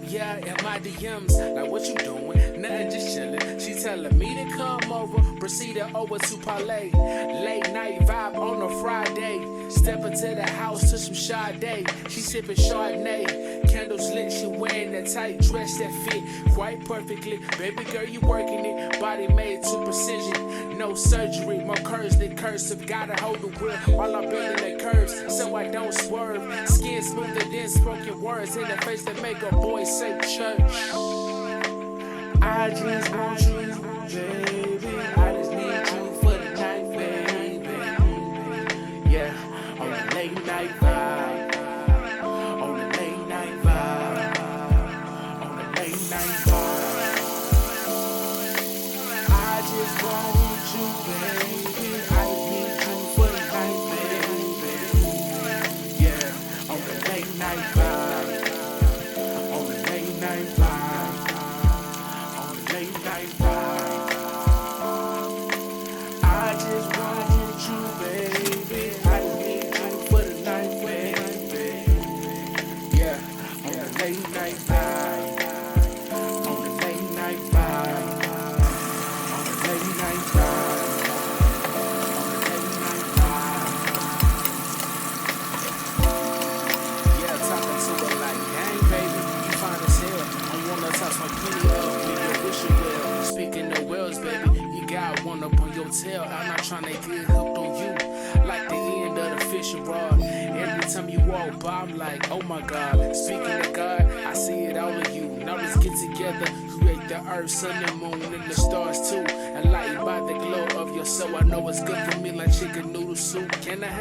yeah, in my DMs. Like, what you doing? Nothing, just chillin'. She telling me to come over, proceeded over to parlay. Late night vibe on a Friday. Step into the house to some Sade. She sippin' Chardonnay. Candles lit, she wearing that tight dress that fit quite perfectly. Baby girl, you working it. Body made to precision. No surgery, more curves than cursive. Gotta hold the wheel while I'm building the curves so I don't swerve. Skin smoother than spoken words in the face that make a boy say church. I just want you, baby. I just need you for the night, baby. Yeah, on the late night vibe. On the late night vibe. On the late night vibe. I just want you, baby. I just need you for the night, baby. Yeah, on the late night vibe. On the late night vibe. On the late night vibe. I just want you, baby. I just need you for the night, baby. Yeah, on the late night vibe. On the late night vibe. On the late night vibe. On the late night vibe. Yeah, talking to her like, dang, baby, you fine as hell. I wanna touch my penny up, give you a wish you well. Speaking of wells, baby, you got one up on your tail. I'm not trying to get hooked on you, like the end of the fishing rod. Every time you walk by, I'm like, oh my God. Speaking of God, I see it all in you. Now let's get together, create the earth, sun and moon, and the stars too. And light by the glow of your soul, I know it's good for me like chicken noodle soup. Can I have